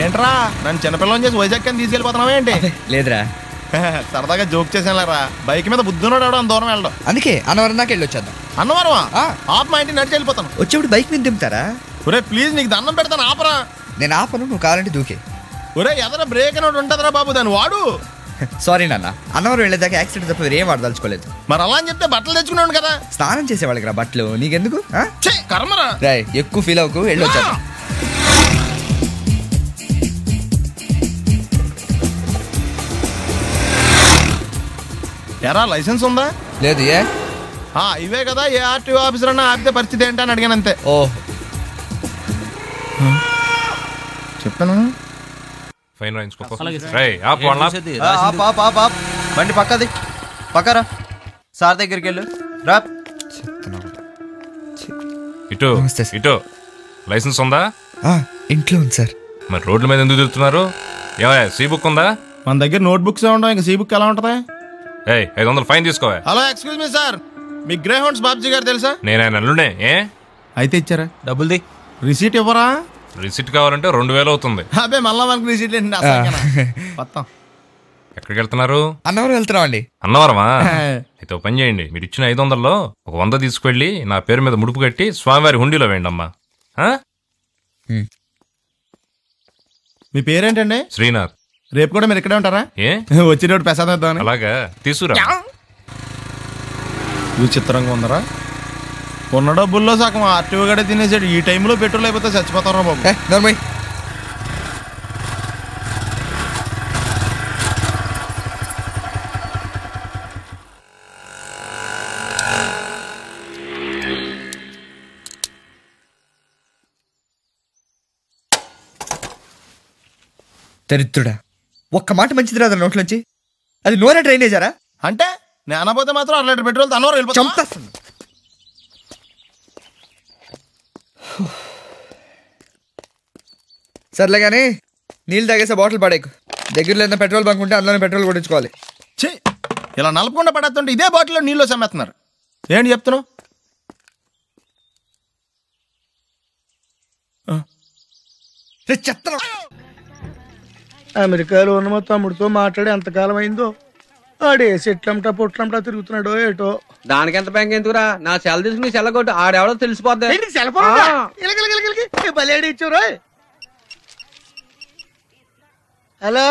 ఏంట్రా నన్ను చిన్నపిల్లని చేసి వైజాగ్ అని తీసుకెళ్ళిపోతున్నావా ఏంటి? లేదురా, సరదాగా జోక్ చేసానులేరా. బైక్ మీద బుద్ధున్నాడు అవడం దూరం వెళ్ళడం. అందుకే అన్నవరం దాకా వెళ్ళి వచ్చేద్దాం. అన్నవరమా? ఆప్ మా ఇంటికి నడిచి వెళ్ళిపోతాను. వచ్చేప్పుడు బైక్ మీద దింపుతారా? ఒరే ప్లీజ్ నీకు దండం పెడతాను ఆపరా. నేను ఆపను, నువ్వు కావాలంటే దూకే. ఒరే ఎదర బ్రేక్ అని ఉంటుందిరా బాబు, దాన్ని వాడు. సారీ నాన్న, అన్నవరం వెళ్ళేదాకా యాక్సిడెంట్ తప్ప వేరేం వాడదలుచుకోలేదు. మరి అలా అని చెప్తే బట్టలు తెచ్చుకున్నాను కదా. స్నానం చేసేవాళ్ళకి రా బట్టలు, నీకెందుకు? కర్మరా. రాయ్ ఎక్కువ ఫీల్ అవ్వకు, వెళ్ళి వచ్చేద్దాం. ఎరా లైసెన్స్ ఉందా? లేదు. ఏ ఇవే కదా, ఏ ఆర్టీఓ ఆఫీసర్ అన్నా ఆపితే పరిస్థితి ఏంటని అడిగాను అంతే. ఓ చెప్పాను. బండి పక్కది పక్కరా, సార్ దగ్గరికి వెళ్ళు రా. ఇటు ఇటు లైసెన్స్ ఉందా? ఇంట్లో ఉంది సార్. మరి రోడ్ల మీద ఎందుకు తిరుగుతున్నారు? ఏమయ్యా సీ బుక్ ఉందా? మన దగ్గర నోట్ బుక్స్ ఉండవు, ఇంకా సీ బుక్ ఎలా ఉంటది? 500 ఫైన్ తీసుకోవా. హలో ఎక్స్క్యూజ్ మీ సార్, మీ గ్రే హౌండ్స్ బాబ్జీ గారు తెలుసా? నేను ఆయన అల్లుడే. అయితే ఇచ్చారా? డబ్బుల్ది రిసీట్ ఇవ్వరా? రిసిట్ కావాలంటే 2000 అవుతుంది. అబ్బే మళ్ళా మనకి రిసీట్ ఏంటి? ఎక్కడికి వెళ్తున్నారు? అన్నవరం వెళ్తున్నాం అండి. అన్నవరమా? అయితే ఒక పని చేయండి, మీరు ఇచ్చిన 500లో ఒక 100 తీసుకెళ్లి నా పేరు మీద ముడుపు కట్టి స్వామివారి హుండీలో వేయండి అమ్మా. మీ పేరేంటండి? శ్రీనాథ్. రేపు కూడా మీరు ఇక్కడే ఉంటారా? వచ్చేటప్పుడు ప్రసాదం ఇద్దామని. అలాగా తీసుకురా. విచిత్రంగా ఉందరా, ఉన్న డబ్బుల్లో సగం ఆర్టీఓ గడే తినేసాడు. ఈ టైంలో పెట్రోల్ అయిపోతే చచ్చిపోతారా బాబు. నర్మయ్ దరిద్రుడా, ఒక్క మాట మంచిది రాదు నోట్లోంచి. అది నూనె డ్రైనేజారా? అంటే నేను అనబోతే మాత్రం 1 లీటర్ పెట్రోల్ తనవారు వెళ్ళిపోతాం. సర్లే కానీ నీళ్ళు తాగేసే బాటిల్ పడేకు. దగ్గరలో ఏదైనా పెట్రోల్ బంక్ ఉంటే అందులోనే పెట్రోల్ కొట్టించుకోవాలి. ఇలా నలపకుండా పడేస్తుంటే ఇదే బాటిల్లో నీళ్ళు సమ్మేస్తున్నారు. ఏంటి చెప్తున్నావు? అమెరికాలో ఉన్న మా తమ్ముడితో మాట్లాడి ఎంతకాలం అయిందో. ఆడే సెట్లంటా పొట్లంటా తిరుగుతున్నాడో ఏటో. దానికి ఎంత బ్యాంక్ ఎందుకురా, నా సెల్ తీసుకుని సెల్లగొట్టు ఆడెవడో తెలిసిపోద్ది. బలేడి ఇచ్చారు. హలో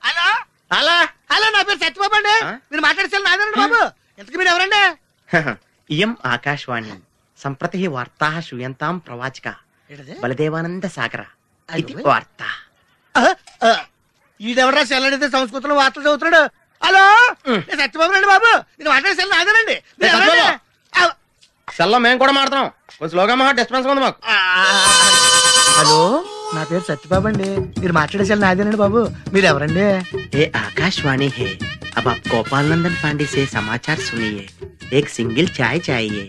హలో హలో హలో, నా పేరు సత్యబాబు అండి. మీరు మాట్లాడే సెల్ నాదండి బాబు. ఎంతకు మీరు ఎవరండి? ఇయం ఆకాశవాణి సంప్రతి వార్తా శ్రూయంతాం ప్రవాచక బలదేవానంద సాగర ఇది వార్త. ఈడెవరా సెల్ అడిగితే సంస్కృతంలో వార్తలు చదువుతున్నాడు. హలో సత్యబాబు రండి బాబు, నేను మాట్లాడే సెల్ నాదేనండి. సెల్లో మేము కూడా మాడతాం, కొంచెం స్లోగా మా డిస్టర్బెన్స్ ఉంది మాకు. హలో నా పేరు సత్యబాబు అండి, మీరు మాట్లాడే సెల్ నాదేనండి బాబు. మీరు ఎవరండి? ఏ ఆకాశవాణి హే, अब आप गोपाल नंदन पांडे से समाचार सुनिए. एक सिंगल चाय चाहिए.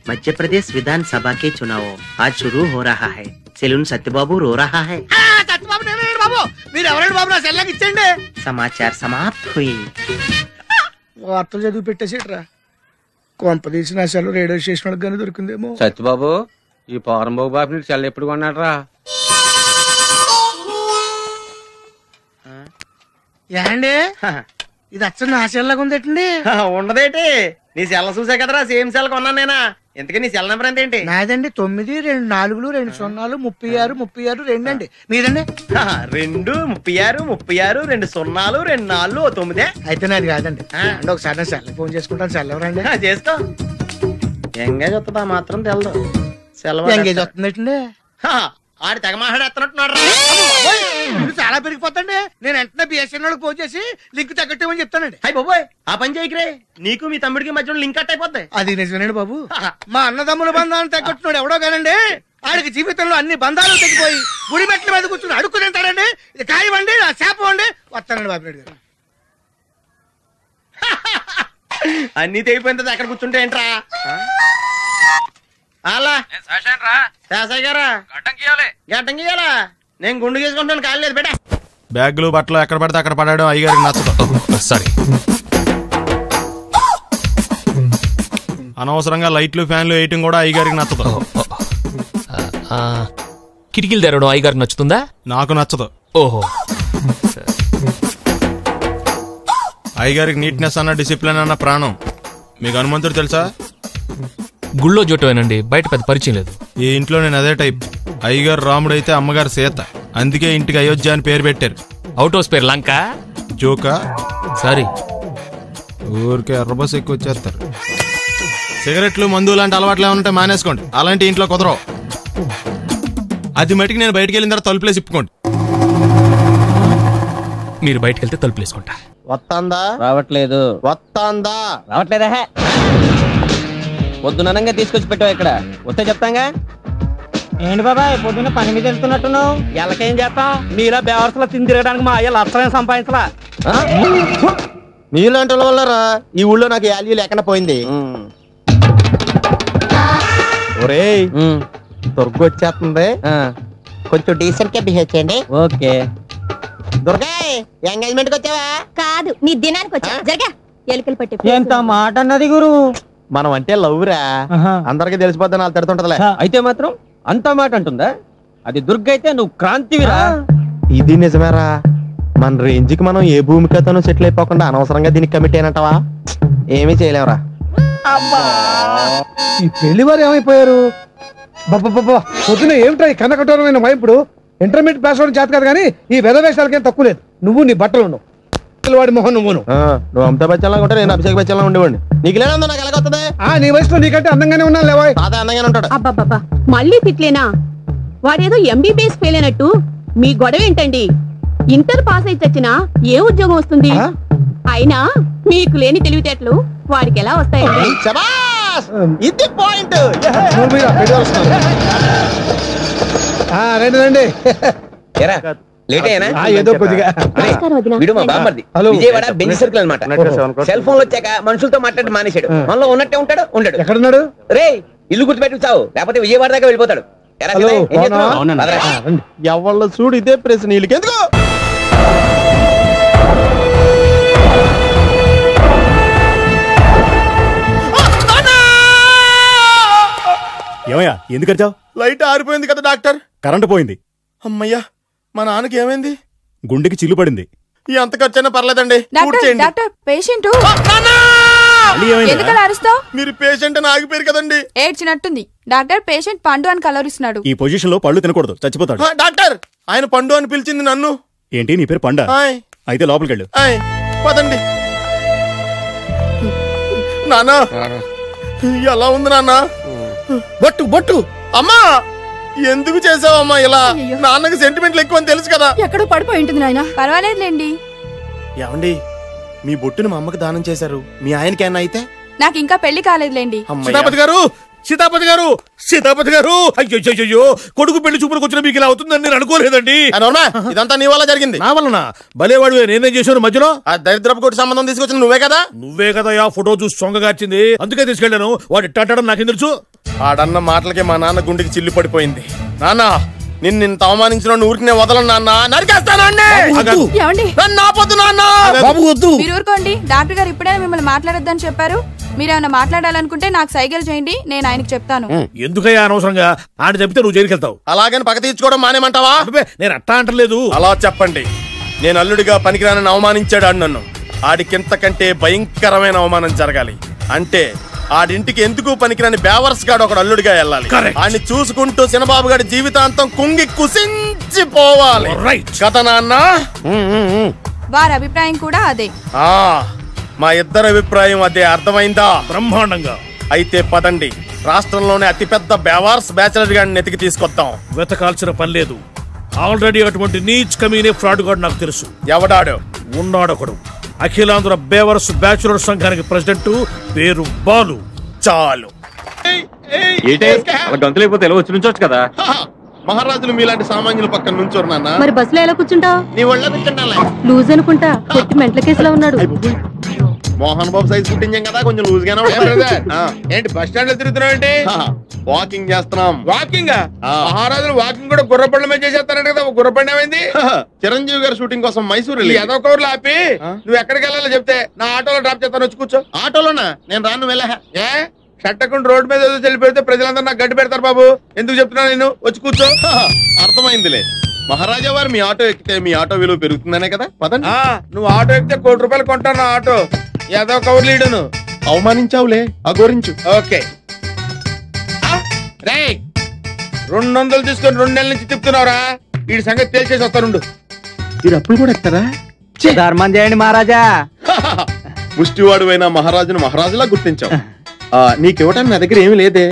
मध्य प्रदेश विधानसभा के चुनाव आज शुरू हो रहा है. सेलून सत्यबाबू रो रहा है. సత్యబాబు నేనండి బాబు. మీరు ఎవరండి బాబు? నా సెల్ నాకు ఇచ్చండి. समाचार समाप्त हुई. వార్తలు చదివి పెట్టేసేట్రా. కొంపదీసి నా సెల్ రేడియో స్టేషన్ వాళ్ళకి కానీ దొరికిందేమో. సత్యబాబు, ఈ పౌరంబాబు బాబు నీకు సెల్ ఎప్పుడు కొన్నాడరా? ఏండి ఇది అచ్చ నా సెల్ లాగా ఉందేటండి? ఉండదేటి, నీ సెల్ చూసా కదరా సేమ్ సెల్ కొన్నాను నేనా. ఎందుకే నీ సెల్ నెంబర్ ఎంతేంటి? నాదండి 9 2 4 2 0 36 36 2 అండి. మీదండి? 2 36 36 2 0 2 4 9. అయితే నాది కాదండి. అంటే ఒకసారి నా సెల్ ఫోన్ చేసుకుంటాను. సెల్ ఎవరండి? చేసుకో. ఎంగేజ్ వస్తుందా మాత్రం తెలదు. సెల్ ఎంగేజ్ వస్తుందండి. ఆడి తెగ మాట్లాడేస్తున్నట్టున్నాడు. చాలా పెరిగిపోతండి. నేను వెంటనే బిఎస్ఎన్ ఫోన్ చేసి లింక్ తగ్గట్టమని చెప్తానండి. అయ్యి బాబోయ్, ఆ పని చేయకరే. నీకు మీ తమ్ముడికి మధ్యలో లింక్ కట్ అయిపోద్ది. అది నిజమేనండి బాబు. మా అన్నదమ్ముల బంధాలను తగ్గట్టున్నాడు ఎవడో కానండి. ఆడికి జీవితంలో అన్ని బంధాలు తగ్గిపోయి గుడి మెట్ల మీద కూర్చుని అడుక్కు తింటాడండి. ఇది కాయవండి, నా శాపం అండి. వస్తానండి బాబు గారు. అన్ని తెగిపోయింది, అక్కడ కూర్చుంటే ఏంట్రా? అలా శాసయ్య గారా గడ్డం గీయాలా? నేను గుండు చేసుకుంటాను కాలేదు బేటా. బ్యాగులు బట్టలు ఎక్కడ పడితే అక్కడ పడడం అయ్యగారికి నచ్చదు. సారీ. అనవసరంగా లైట్లు ఫ్యాన్లు వేయటం కూడా అయ్యగారికి నచ్చదు. కిటికీలు తెరవడం అయ్యగారికి నచ్చుతుందా? నాకు నచ్చదు. ఓహో. అయ్యగారికి నీట్నెస్ అన్న డిసిప్లిన్ అన్న ప్రాణం. మీకు హనుమంతుడు తెలుసా? గుళ్ళో జోటమేనండి, బయట పెద్ద పరిచయం లేదు. ఈ ఇంట్లో నేను అదే టైప్. అయ్యగారు రాముడు అయితే అమ్మగారు సీత. అందుకే ఇంటికి అయోధ్య అని పేరు పెట్టారు. అవుట్ హౌస్ పేరు లంక. జోకా? సారీ. ఊరికే ఎర్రబస్ ఎక్కువ వచ్చేస్తారు. సిగరెట్లు మందు లాంటి అలవాట్లు ఏమంటే మానేసుకోండి. అలాంటి ఇంట్లో కుదరవు. అది మటుకు నేను బయటకు వెళ్ళిన తర్వాత తలుపులేసి ఇప్పుకోండి. మీరు బయటకు వెళ్తే తలుపులు వేసుకుంటా. వస్తాందా? రావట్లేదు. వస్తాందా? రావట్లేదా? పొద్దునంగా తీసుకొచ్చి పెట్టావు ఇక్కడ. వస్తే చెప్తాంగా. ఏంటి బాబాయ్ పొద్దున్న పని మీద వెళ్తున్నట్టున్నావు? ఎలాకేం చేస్తాం? మీలా బేవర్సలో తిని తిరగడానికి మా అయ్య లక్షణం సంపాదించలా. మీలాంటి వాళ్ళ వల్లరా ఈ ఊళ్ళో నాకు వాల్యూ లేకుండా పోయింది. ఒరేయ్ దుర్గ వచ్చేస్తుంది, కొంచెం డీసెంట్ గా బిహేవ్ చేయండి. ఓకే. దుర్గా ఎంగేజ్మెంట్ కి వచ్చావా? కాదు, నీ దినానికి వచ్చా. జరగా ఎలుకలు పట్టి. ఎంత మాట అన్నది గురు. మనం అంటే లవ్ రా, అందరికి తెలిసిపోద్ది. వాళ్ళు తిడుతుంటదిలే. అయితే మాత్రం అంత మాట అంటుందా? అది దుర్గ అయితే నువ్వు క్రాంతివిరా. ఇది నిజమేరా. మన రేంజ్ కి మనం ఏ భూమికతోనూ సెటిల్ అయిపోకుండా అనవసరంగా దీనికి కమిట్ అయినట్టవా? ఏమీ చేయలేవురా. ఈ పెళ్లి వారు ఏమైపోయారు? బాబా పొద్దున ఏమిటా ఈ కన్నకఠోరమైన వైపుడు? ఇంటర్మీడియట్ పాస్ అవడం చేత కాదు కానీ ఈ వెధవేషాలకేం తక్కువ లేదు. నువ్వు నీ బట్టలు ఉన్నావు, వాడి మొహన్ నువ్వును. నువ్వు అమితాబ్ బచ్చన్ లాగా ఉంటే నేను అభిషేక్ బచ్చన్ లాగా ఉండేవాడిని. నీకు లేనందో నాకు ఎలాగొస్తుంది? నీ వయసులో నీకంటే అందంగానే ఉన్నాను లేవా? తాత అందంగానే ఉంటాడు. అబ్బాబ్బా మళ్ళీ తిట్లేనా? వాడేదో ఎంబీబీఎస్ ఫెయిల్ అయినట్టు మీ గొడవ ఏంటండి? ఇంటర్ పాస్ అయితే వచ్చినా ఏ ఉద్యోగం వస్తుంది? అయినా మీకు లేని తెలివితేటలు వాడికి ఎలా వస్తాయండి? ఇది పాయింట్. రండి రండి. ఏదో కొద్దిగా విజయవాడ బెంచ్ సర్కిల్ అనమాట. సెల్ ఫోన్ వచ్చాక మనుషులతో మాట్లాడి మానేశాడు. మనలో ఉన్నట్టే ఉంటాడు. ఉండడు. ఎక్కడున్నాడు? రే ఇల్లు గుర్తుపెట్టి చావు, లేకపోతే విజయవాడ దాకా వెళ్ళిపోతాడు. ఎవళ్ళ చూడు ఇదే ప్రశ్న. వీళ్ళకి ఎందుకు? ఏమయ్యా ఎందుకు వచ్చావు? లైట్ ఆరిపోయింది కదా డాక్టర్. కరెంటు పోయింది. అమ్మయ్యా, మా నాన్నకి ఏమైంది? గుండెకి చిల్లు పడింది. ఎంత ఖర్చైనా పర్లేదండి. మీరు పేషెంట్ అని ఆగిపోయారు కదండి. ఏడ్చినట్టుంది. డాక్టర్ పేషెంట్ పండు అని కలవరిస్తున్నాడు. ఈ పొజిషన్ లో పళ్ళు తినకూడదు, చచ్చిపోతాడు. డాక్టర్ ఆయన పండు అని పిలిచింది నన్ను. ఏంటి నీ పేరు పండా? అయితే లోపలికి వెళ్ళు. పదండి. నాన్న ఎలా ఉంది నాన్న? బొట్టు బొట్టు. అమ్మా ఎందుకు చేసావమ్మా ఇలా? నాన్నకి సెంటిమెంట్లు ఎక్కువ అని తెలుసు కదా. ఎక్కడో పడిపోయి ఉంటుంది నాయన. పర్వాలేదులేండి. ఏమండి మీ బొట్టును మా అమ్మకి దానం చేశారు, మీ ఆయనకి ఏమన్నా అయితే? నాకు ఇంకా పెళ్లి కాలేదులేండి. సీతాపతి గారు, సీతాపతి గారు, సీతాపతి గారు. అయ్యో కొడుకు పెళ్లి చూపులకు వచ్చిన మీకు ఇలా అవుతుందని నేను అనుకోలేదండి. ఇదంతా నీ వల్ల జరిగింది. నా వలన? భలేవాడు. నేనేం చేశాను మధ్యలో? ఆ దరిద్రపు కొట్టి సంబంధం తీసుకొచ్చిన నువ్వే కదా. నువ్వే కదా ఆ ఫోటో చూసి సొంగగార్చింది. అందుకే తీసుకెళ్లాను. వాడు ఇట్టాడడం నాకేం తెలుసు? ఆడన్న మాటలకే మా నాన్న గుండెకి చిల్లు పడిపోయింది. నాన్న నిన్ను అవమానించిన ఊరికి వదలను నాన్న, నరికేస్తానండి. మీరు ఊరుకోండి. డాక్టర్ గారు ఇప్పుడే మిమ్మల్ని మాట్లాడొద్దని చెప్పారు. మీరేమైనా మాట్లాడాలనుకుంటే నాకు సైగలు చేయండి, నేను ఆయనకు చెప్తాను. ఎందుకయ్యా అనవసరంగా? ఆయన చెప్తే నువ్వు జైలుకి వెళ్తావు. అలాగని పక్క తీర్చుకోవడం మానేమంటావా? నేను అట్టా అంటలేదు. అలా చెప్పండి. నేను అల్లుడిగా పనికిరానని అవమానించాడు ఆడు నన్ను. ఆడికింతకంటే భయంకరమైన అవమానం జరగాలి. అంటే ఆడింటికి ఎందుకు పనికిరాని బేవర్స్ గాడు ఒకడు అల్లుడిగా వెళ్ళాలి. ఆడిని చూసుకుంటూ చిన్నబాబు గారి జీవితాంతం కుంగి కుసించిపోవాలి కదా నాన్న? వారి అభిప్రాయం కూడా అదే. మా ఇద్దరి అభిప్రాయం అదే. అర్థమైందా? బ్రహ్మాండంగా. అయితే పదండి, రాష్ట్రంలోనే అతిపెద్ద బేవార్స్ బ్యాచిలర్ గాడిని ఎతికి తీసుకొద్దాం. వెతకాల్సిన పని లేదు. ఆల్రెడీ అటువంటి నీచ్ కమీనే ఫ్రాడ్ గాడు నాకు తెలుసు. ఎవడాడు? ఉన్నాడొకడు. అఖిలాంధ్ర బేవర్స్ బ్యాచులర్ సంఘానికి ప్రెసిడెంట్, పేరు బాలు. చాలు. గంతులైపోతే ఎలా వచ్చి నుంచోచ్చు కదా. మహారాజులు మీలాంటి సామాన్యుల పక్కన నుంచోరు నాన్న. మరి బస్సులో ఎలా కూర్చుంటావు? నీ ఒళ్ళో కూర్చుంటా. లూజ్ అనుకుంటా. కొట్టి మెంటల కేసులో ఉన్నాడు. మోహన్ బాబు సైజ్ పుట్టించాం కదా కొంచెం లూజ్ గానే ఏంటి బస్ స్టాండ్ లో తిరుగుతున్నావు ఏంటి? వాకింగ్ చేస్తున్నాం. వాకింగ్? మహారాజులు వాకింగ్ కూడా గుర్రపండ్ల మీద చేసేస్తారంట కదా, గుర్రపండి ఏమైంది? చిరంజీవి గారి షూటింగ్ కోసం మైసూరు ఏదో కౌర్లు ఆపి నువ్వు ఎక్కడికి వెళ్ళాలో చెప్తే నా ఆటోలో డ్రాప్ చేస్తాను, వచ్చి కూర్చో. ఆటోలోనా? నేను రాను వెళ్ళా. ఏ షట్టకుండా రోడ్డు మీద ఏదో చెల్లిపెడితే ప్రజలందరూ నాకు గడ్డి పెడతారు బాబు. ఎందుకు చెప్తున్నా నేను, వచ్చి కూర్చో. అర్థమైందిలే. మహారాజా వారు మీ ఆటో ఎక్కితే మీ ఆటో విలువ పెరుగుతుందనే కదా. పదండి. నువ్వు ఆటో ఎక్కితే ₹1,00,000 కొంటాను నా ఆటో. ఏదో కౌర్ లీడును అవమానించావులే, అగోరించు. ఓకే 200 తీసుకొని 2 నెలల నుంచి తిప్పుతున్నావురా. వీడి సంగతి తేల్చేసి వస్తానుండు. మీరు అప్పుడు కూడా ఎక్కుతారా? ధర్మం చేయండి మహారాజా. ముష్టివాడు అయినా మహారాజును మహారాజులా గుర్తించావు. నీకివ్వటానికి నా దగ్గర ఏమి లేదే.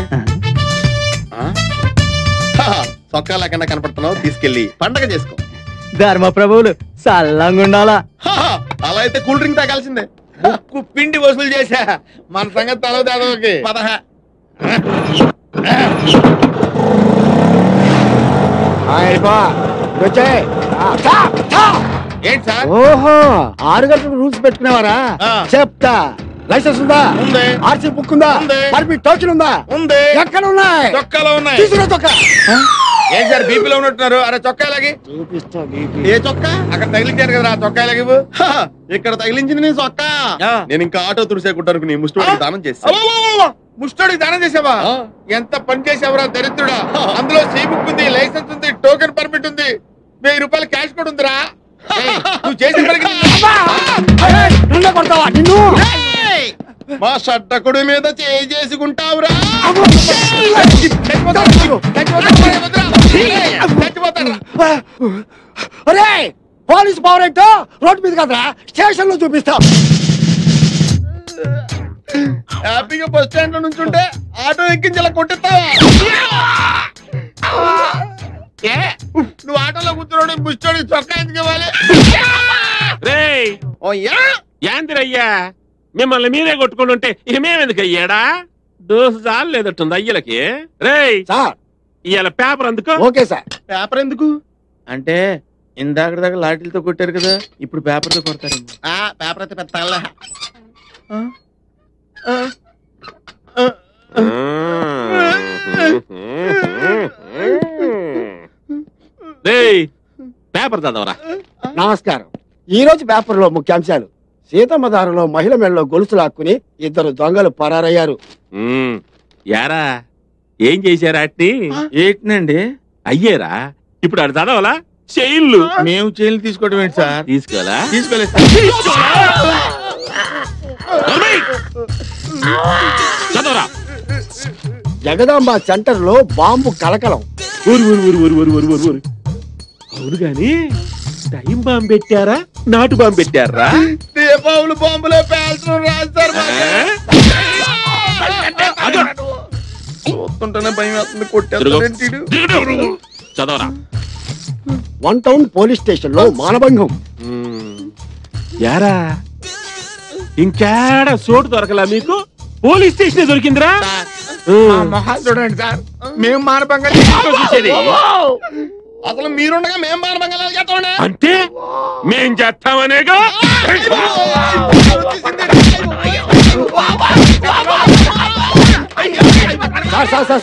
సొక్కా లేకుండా కనపడుతున్నావు, తీసుకెళ్లి పండగ చేసుకో. ధర్మ ప్రభువులు సల్లంగా ఉండాలా. అలా అయితే కూల్ డ్రింక్ తాగాల్సిందే. ముక్కు పిండి వసూలు చేశా, మన సంగతి తలవదాదోకి. ఏంటి సార్? ఓహో 6 గంటలకు రూల్స్ పెట్టుకునేవారా? చెప్తా. లైసెన్స్ ఉందా? ఉంది. ఆర్సీ బుక్ ఉందా? పర్మిట్ టోకెన్ ఉందా? ఉంది. ఎక్కడ ఉన్నాయి? చొక్కాలో ఉన్నాయి. తీసుకురా చొక్కా. ఏం సార్ బీపీలో ఉన్నట్టున్నారు? అరే చొక్కా లాగి. చూపిస్తా. ఏ చొక్కా? అక్కడ తగిలించారు కదా, చొక్కా లాగి. ఇక్కడ తగిలించింది నేను చొక్కా. నేను ఇంకా ఆటో తుడిసేకుంటాను నీ ముష్టివాడికి దానం చేస్తా. ముష్టోడికి దానం చేసావా? ఎంత పని చేసావురా దరిద్రుడా. అందులో సీ బుక్ ఉంది, లైసెన్స్ ఉంది, టోకెన్ పర్మిట్ ఉంది, ₹1000 క్యాష్ కూడా ఉందిరా. నువ్వు చేసిన పనికి మా షట్టకుడి మీద చేసుకుంటావురా. అరే పోలీస్ పవర్ ఏంటో రోడ్డు మీద కదరా, స్టేషన్ లో చూపిస్తా. హ్యాపీగా బస్ స్టాండ్ లో నుంచుంటే ఆటో ఎక్కించి ఇలా కొట్టిస్తావా? నువ్వు ఆటోలో కూర్చున్నాడు ముష్టోడికి చొక్కా ఎందుకు ఇవ్వాలి? యాందిరయ్యా మిమ్మల్ని మీరే కొట్టుకుని ఉంటే ఇక మేమెందుకు అయ్యాడా? దోసు చాలు లేదట్టుంది అయ్యలకి. రేయ్ సార్ ఇవాళ పేపర్ అందుకో. Okay sir. పేపర్ ఎందుకు అంటే ఇందాక దాకా లాఠీలతో కొట్టారు కదా, ఇప్పుడు పేపర్ తో కొడతారు. పేపర్ అయితే పెద్ద రేయ్ పేపర్ చదవరా. నమస్కారం. ఈ రోజు పేపర్ లో ముఖ్యాంశాలు: సీతమ్మ దారిలో మహిళ మెడలో గొలుసు లాక్కుని 2 దొంగలు పరారయ్యారు. యారా ఏం చేశారా? అట్ని ఏంటండి అయ్యేరా. ఇప్పుడు అది చదవాలా? చైన్లు. మేము చైన్లు తీసుకోవడం ఏంటి సార్? తీసుకోవాలా? తీసుకోలేదు. చదవరా. జగదాంబ సెంటర్ లో బాంబు కలకలం. అవును గాని టైం బాంబు పెట్టారా, నాటు బాంబు పెట్టారా? దీపావళి బాంబులో పేల్చడం రాదు సార్. చూస్తుంటేనే భయం వేస్తుంది. కొట్టేస్తాడు. చదవరా. 1 టౌన్ పోలీస్ స్టేషన్ లో మానభంగం. యారా ఇంకేడా చోటు దొరకలా మీకు? పోలీస్ స్టేషన్ దొరికిందిరా. మొహాలు చూడండి సార్, మేము మానభంగా చూసేది. అసలు మీరుండగా మేము మానభంగా చేస్తామండి. అంటే మేం చేస్తామనేగా.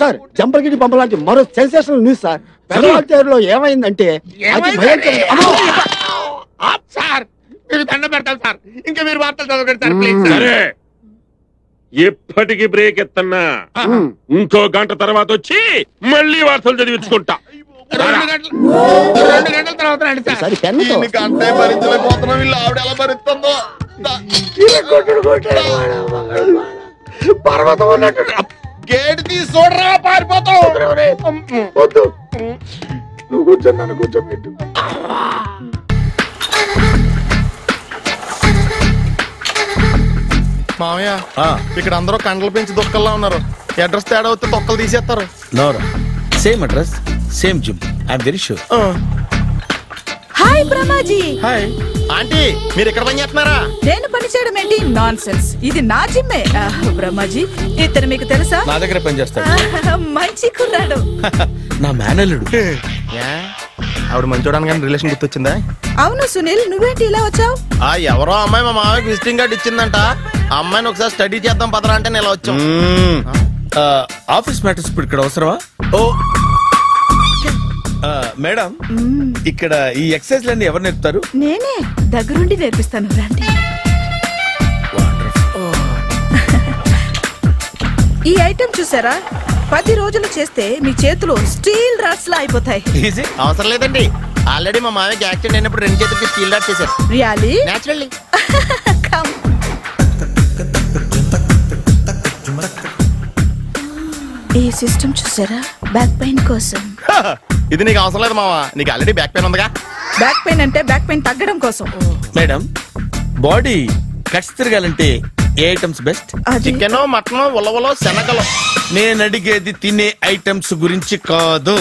సార్ జంపగిరి పంప లాంటి మరో సెన్సేషనల్ న్యూస్ సార్. పెద్దలో ఏమైందంటే సార్ మీరు దండ పెడతారు సార్, ఇంకా మీరు వార్తలు చదవకండి సార్ ప్లీజ్. సరే ఎప్పటికి బ్రేక్ ఎత్తన్నా, ఇంకో గంట తర్వాత వచ్చి మళ్ళీ వార్తలు చదివించుకుంటా. 2 గంటల తర్వాత రండి సార్. గంటే భరించలేకపోతున్నాం. వీళ్ళు ఆవిడ ఎలా భరిస్తుందో. పర్వతం అన్నట్టు గేట్ తీసి చూడరా, పారిపోతావు. వద్దు, నువ్వు కూర్చొని నన్ను కూర్చోబెట్టు. మామయ్య ఇక్కడ అందరూ కండలు పెంచి దుక్కల్లా ఉన్నారు. అడ్రస్ తేడా వస్తే తొక్కలు తీసేస్తారు. Same address, same gym. I'm very sure. Hi Brahmaji. Hi aunty, మీరు ఇక్కడ పని చేస్తున్నారా? నేను పని చేయడం ఏంటి? Non sense. ఇది నా జిమ్మే. బ్రహ్మాజీ ఇతను మీకు తెలుసా? నా దగ్గర పని చేస్తాడు. మంచి కుర్రాడు. నా మేనల్లుడు. ఆవిడ మంచోడానికి కానీ రిలేషన్ గుర్తొచ్చిందా? అవును సునీల్, నువ్వేంటి ఇలా వచ్చావు? ఎవరో అమ్మాయి మా మామయ్యకి విజిటింగ్ కార్డు ఇచ్చిందంట. ఆ అమ్మాయిని ఒకసారి స్టడీ చేద్దాం పదరా అంటే నేను ఇలా వచ్చాం. ఆఫీస్ మ్యాటర్స్ ఇప్పుడు ఇక్కడ అవసరమా? ఓ మేడం, ఇక్కడ ఈ ఎక్సర్సైజ్ లన్నీ ఎవరు నేర్పుతారు? నేనే దగ్గరుండి నేర్పిస్తాను, రండి. ఈ ఐటెం చూసారా? 10 రోజులు చేస్తే మీ చేతులు స్టీల్ రాట్స్ లా అయిపోతాయి. అవసరం లేదండి, ఆల్రెడీ మా మామయ్యకి యాక్సిడెంట్ అయినప్పుడు 2 చేతులకి స్టీల్ రాట్ చేశారు. రియల్లీ? నేచురల్లీ. ఈ సిస్టమ్ చూసారా? బ్యాక్ పెయిన్ కోసం. ఇది నీకు అవసరం లేదు మావా, నీకు ఆల్రెడీ బ్యాక్ పెయిన్ ఉందిగా. బ్యాక్ పెయిన్ అంటే బ్యాక్ పెయిన్ తగ్గడం కోసం. మేడం, బాడీ కట్స్ తిరగాలంటే ఏ ఐటమ్స్ బెస్ట్? చికెన్, మటన్, ఉలవలో, శనగలు. నేను అడిగేది తినే ఐటమ్స్ గురించి కాదు,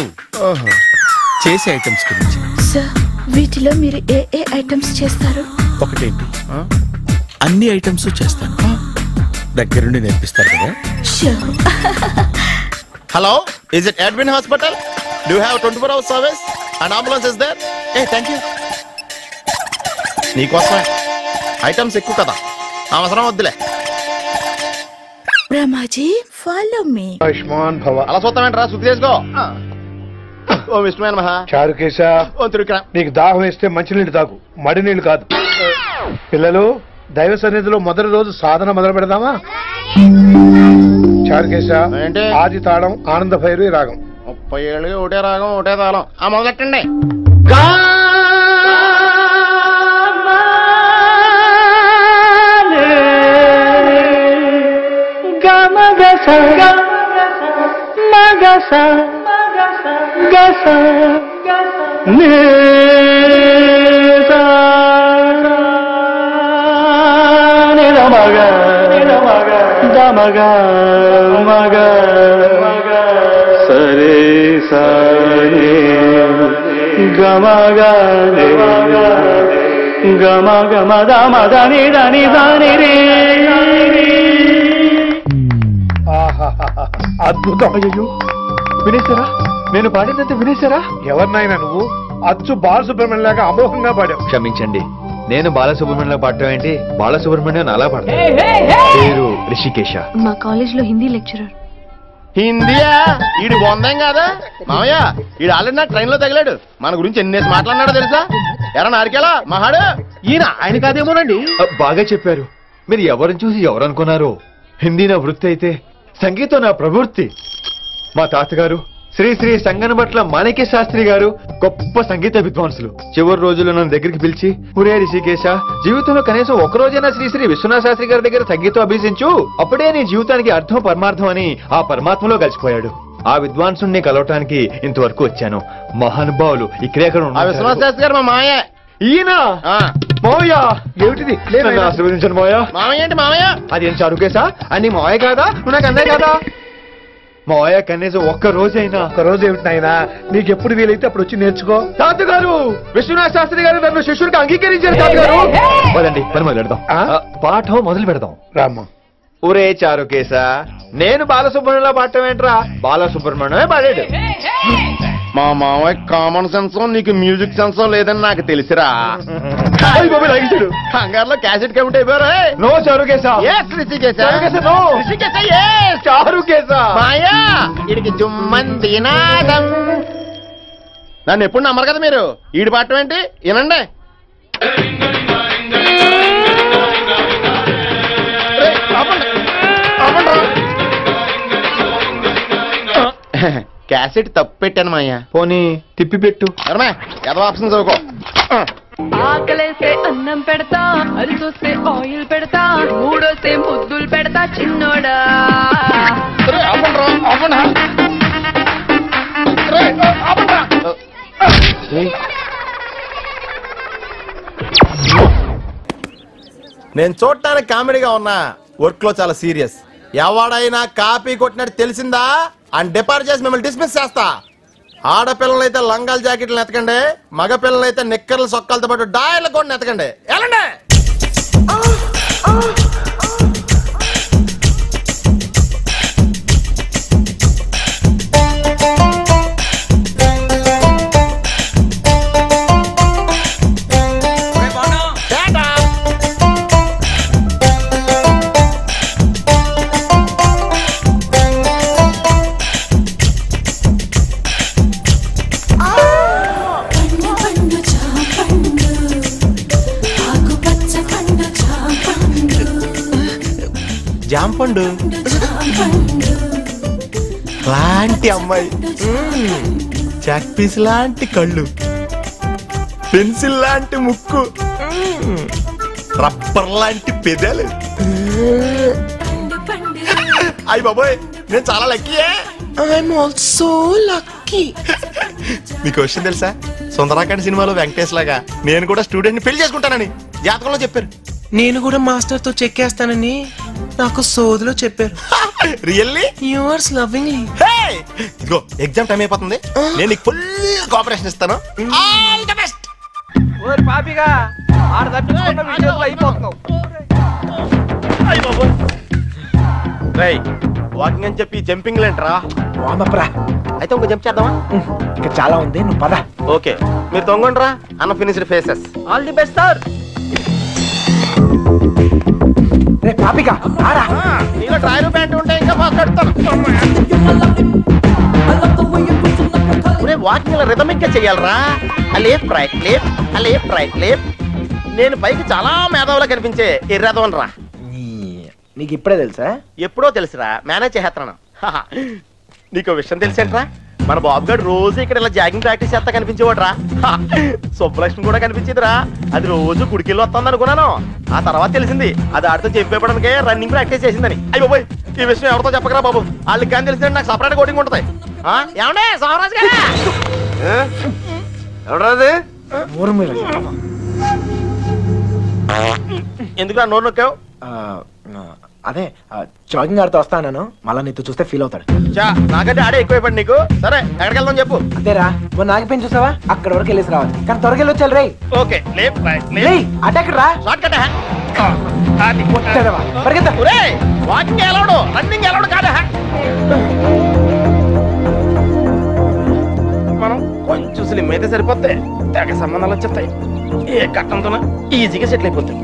చేసే ఐటమ్స్ గురించి. సార్, వీటిలో మీరు ఏ ఏ ఐటమ్స్ చేస్తారు? ఒకటేంటి, అన్ని ఐటమ్స్ చేస్తాను. దగ్గరుండి నేర్పిస్తారు కదా? Hello, is it admin hospital? Do you have 24 hours service and ambulance is there? Thank you. నీకోసమే ఐటమ్స్ ఎక్కువ కదా, అవసరం వద్దులే. Brahmaji, follow me. ఆయుష్మాన్ భవ. అలా చూస్తామేంట్రా, శుద్ధి చేసుకో. ఓ విష్ణుమైన మహా. చారుకేశ, ఓ తిరుక్రా. నీకు దాహం వేస్తే మంచినీళ్ళు తాగు, మడి నీళ్ళు కాదు. పిల్లలు, దైవ సన్నిధిలో మొదటి రోజు సాధన మొదలు పెడదామా? చారుకేశ, ఆది తాళం ఆనంద భైరవి రాగం. 30 ఏళ్ళు ఒకటే రాగం ఒకటే తాళం. మొదలెట్టండి. సరే సరే గమగ గమ గమ దమ దని దని దని రే. అద్భుతం. అయ్యో, వినేశారా? నేను పాడినంత వినేశారా? ఎవరినైనా నువ్వు అచ్చు బాలసుబ్రహ్మణ్యం లాగా అమోఘంగా పాడావు. క్షమించండి, నేను బాలసుబ్రహ్మణ్యంలో పాడటం ఏంటి? బాలసుబ్రహ్మణ్యం అలా పాడతాను. పేరు రిషికేశ. మా కాలేజ్ లో హిందీ లెక్చరర్. హిందీయా? ఈడు బొందేం కాదా మామయ్య? ఈడు ఆల్రెడీ నా ట్రైన్ లో తగిలాడు. మన గురించి ఎన్నేసి మాట్లాడినాడో తెలుసా? ఎరా నారికేలా మహాడు, ఈయన ఆయన కాదేమోనండి. బాగా చెప్పారు. మీరు ఎవరిని చూసి ఎవరనుకున్నారు? హిందీ నా వృత్తి అయితే సంగీతం నా ప్రవృత్తి. మా తాతగారు శ్రీ శ్రీ సంగనబట్ల మాణిక్య శాస్త్రి గారు గొప్ప సంగీత విద్వాంసులు. చివరి రోజుల్లో నన్ను దగ్గరికి పిలిచి, ఒరే రిషికేశ, జీవితంలో కనీసం ఒక రోజైనా శ్రీ శ్రీ విశ్వనాథ శాస్త్రి గారి దగ్గర సంగీతం అభ్యసించు, అప్పుడే నీ జీవితానికి అర్థం పరమార్థం అని ఆ పరమాత్మలో కలిసిపోయాడు. ఆ విద్వాంసుని కలవటానికి ఇంతవరకు వచ్చాను. మహానుభావులు ఇక్కడెక్కడ విశ్వనాథ శాస్త్రి గారు మా మాయ. ఈయన మావయ్య, ఏమిటిది? ఆశీర్వదించండి మావయ్య. మామయ్య ఏంటి మామయ్య? అదేం చారుకేశా? అని మావయ్య కాదా? నువ్వు నాకు అన్నయ్య కాదా? మావయ్య కనీసం ఒక్క రోజైనా. ఒక్క రోజు ఏమిటి నాయనా, నీకు ఎప్పుడు వీలైతే అప్పుడు వచ్చి నేర్చుకో. తాతగారు, విశ్వనాథ శాస్త్రి గారు నన్ను శిష్యుడికి అంగీకరించారు. తాతగారు పదండి, పని మొదలు పెడదాం. పాఠం మొదలు పెడదాం. రామ్మా. ఒరే చారుకేశ, నేను బాలసుబ్రహ్మణ్యంలో పాడటం ఏంట్రా? బాలసుబ్రహ్మణ్యమే పాడాడు. మా మామయ్య కామన్ సెన్స్, నీకు మ్యూజిక్ సెన్స్ లేదని నాకు తెలిసిరా. కంగారులో క్యాసెట్ కమిట్ అయిపోయారు. నో చారుకేశ. చారుకేశ మాయా, ఇడికి జుమ్మంది నాదం. నన్ను ఎప్పుడు నమ్మరు కదా మీరు. ఈడి పాడటం ఏంటి? వినండి. క్యాసెట్ తప్పు పెట్టాను మాయ్యా. పోనీ తిప్పి పెట్టు. ఏదో ఆప్షన్ చదువుకో. ఆకలేసే అన్నం పెడతా, అరిసొస్తే ఆయిల్ పెడతా, మూడోసే ముద్దులు పెడతా చిన్నోడా. నేను చూడటానికి కామెడీగా ఉన్నా, వర్క్ లో చాలా సీరియస్. ఎవడైనా కాపీ కొట్టినట్టు తెలిసిందా అని డిపార్ట్ చేసి మిమ్మల్ని డిస్మిస్ చేస్తా. ఆడపిల్లలైతే లంగాల జాకెట్లు ఎతకండి, మగ పిల్లలైతే నిక్కర్లు సొక్కలతో పాటు డాయర్లు కూడా ఎతకండి. వెళ్ళండి. జాంపండు లాంటి అమ్మాయి, చాక్ పీస్ లాంటి కళ్ళు, పెన్సిల్ లాంటి ముక్కు, రబ్బర్ లాంటి పెదాలు. అయ్య బాబోయ్, నేను చాలా లక్కీయే. I'm also lucky. మీకు విషయం తెలుసా, సుందరాకాండ్ సినిమాలో వెంకటేష్ లాగా నేను కూడా స్టూడెంట్ ని పెళ్లి చేసుకుంటానని జాతకంలో చెప్పారు. నేను కూడా మాస్టర్ తో చెక్కేస్తానని నాకు సోదిలో చెప్పారు. రియల్లీ? యువర్స్ లవ్వింగ్లీ. ఇదిగో ఎగ్జామ్ టైం అయిపోతుంది, నేను నీకు ఫుల్ కోఆపరేషన్ ఇస్తాను. All the best. ఓరి పాపిగా ఆడ తప్పించుకున్న విషయంలో అయిపోతున్నావు. అయ్య బాబోయ్, రేయ్ వాకింగ్ అని చెప్పి జంపింగ్ లేంట్రా. వామప్రా, అయితే ఇంకో జంప్ చేద్దామా? ఇంకా చాలా ఉంది, నువ్వు పద. ఓకే, మీరు తొంగండ్రా. Unfinished faces. All the best sir. రే పాపిగా ఆరా. నీలో ట్రైల్ ప్యాంట్ ఉంటే ఇంకా మాట్లాడతాను. వాకింగ్ రిథమిక్ గా చెయ్యాలరా. Left right left, left right left. నేను పైకి చాలా మేధావులా కనిపించే ఎర్రదవన్ రా. నీకు ఇప్పుడే తెలుసా? ఎప్పుడో తెలుసురా, మేనేజ్ చేస్తున్నాను. నీకు విషయం తెలిసేంట్రా, మన బాబు గారు రోజు ఇక్కడ ఇలా జాగింగ్ ప్రాక్టీస్ చేస్తా కనిపించేవాడు రా. సుబ్బలక్ష్మి కూడా కనిపించేదిరా. అది రోజు గుడికెళ్ళి వస్తుంది అనుకున్నాను. ఆ తర్వాత తెలిసింది అది ఆడితో చెప్పేపడానికే రన్నింగ్ ప్రాక్టీస్ చేసిందని. అయ్యి బాబోయ్, ఈ విషయం ఎవరితో చెప్పకరా బాబు, వాళ్ళకి కానీ తెలిసిందంటే నాకు సపరేట్ కోటింగ్ ఉంటుంది. ఏమండే సోమరాజు గారు? ఎవరాది? ఎందుకు నోరు నొక్కావు? అదే జాగింగ్ ఆడుతూ వస్తాను, మళ్ళా నీతో చూస్తే ఫీల్ అవుతాడు. నాకంటే ఆడే ఎక్కువైపోయింది నీకు. సరే ఎక్కడికి వెళ్దాం చెప్పు. అంతేరా, మొన్న నాగిపోయిన చూసావా, అక్కడ వరకు వెళ్ళేసి రావాలి. కానీ త్వరగా వెళ్ళొచ్చాలి. రై ఓకే, లేఫ్ట్ రైట్ అటాక్ రా. Short cut. పరిగెత్తా. వాకింగ్ ఎలాడు, రన్నింగ్ ఎలాడు కాదా. మనం కొంచెం స్లిమ్ అయితే సరిపోతే తెగ సంబంధాలు వచ్చేస్తాయి. ఏ కట్టంతో ఈజీగా సెటిల్ అయిపోతాయి.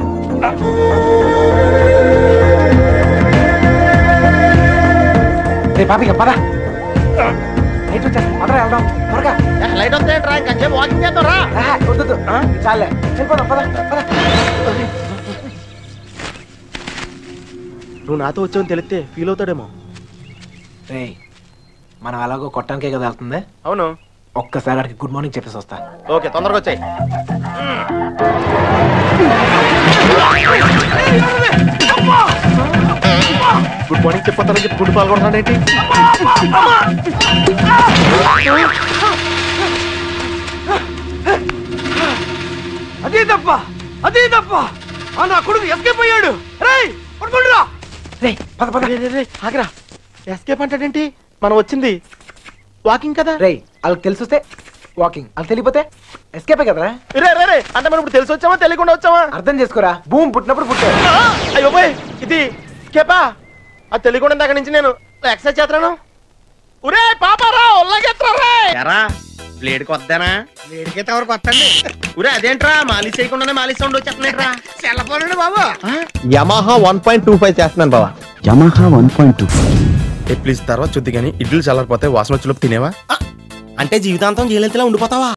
పాపిగా పద. లైట్ వచ్చేస్తా, పదరా వెళ్దాం త్వరగా. లైట్ వస్తాయంట్రా, ఇంకొంచెం వాకింగ్ చేద్దాం రా. వద్దు చాలే, వెళ్ళిపోదాం పద పద. నువ్వు నాతో వచ్చావని తెలిస్తే ఫీల్ అవుతాడేమో. రే మనం అలాగో కొట్టానికే కదా వెళ్తుంది. అవును, ఒక్కసారి అడిగి గుడ్ మార్నింగ్ చెప్పేసి వస్తా. ఓకే, తొందరగా వచ్చాయి. గుడ్ మార్నింగ్ చెప్పొస్తానని చెప్పి గుడి పాల్గొంటానేంటి? అదే తప్ప, అదే తప్ప. నా కొడుకు ఎస్కేప్ అయ్యాడు. రేయ్ పడుకోండిరా. రేయ్ పద పద. ఆగరా, ఎస్కేప్ అంటాడేంటి? మనం వచ్చింది వాకింగ్ కదా. రేయ్ వాళ్ళకి తెలిసి వస్తే వాకింగ్, వాళ్ళకి తెలియపోతే ఎస్కేపే కదరా. రే రే రే, అంటే మనం ఇప్పుడు తెలిసి వచ్చామా తెలియకుండా వచ్చామా? అర్థం చేసుకోరా, భూమి పుట్టినప్పుడు పుట్టాడు. అయ్యో పోయ్, ఇది ఎస్కేపా? అది తెలియకుండా దగ్గర నుంచి నేను ఎక్సర్సైజ్ చేస్తున్నాను. ఒరే పాపారా, ఒళ్ళగెత్తరా. ప్లేట్ కొత్తనా? ప్లేట్కి ఎవరికి వస్తండి. ఒరే అదేంట్రా, మాలిష్ చేయకుండానే మాలిష్ సౌండ్ వచ్చేస్తున్నాయిట్రా. సెల్లపోనండి బాబు. యమహా 1.25 చేస్తున్నాను బాబా. యమహా 1.2. ప్లీజ్ తర్వాత చూద్ది కానీ ఇడ్లు చల్లారిపోతే వాసన వచ్చేలోపు తినేవా? అంటే జీవితాంతం జైలెంతలా ఉండిపోతావా?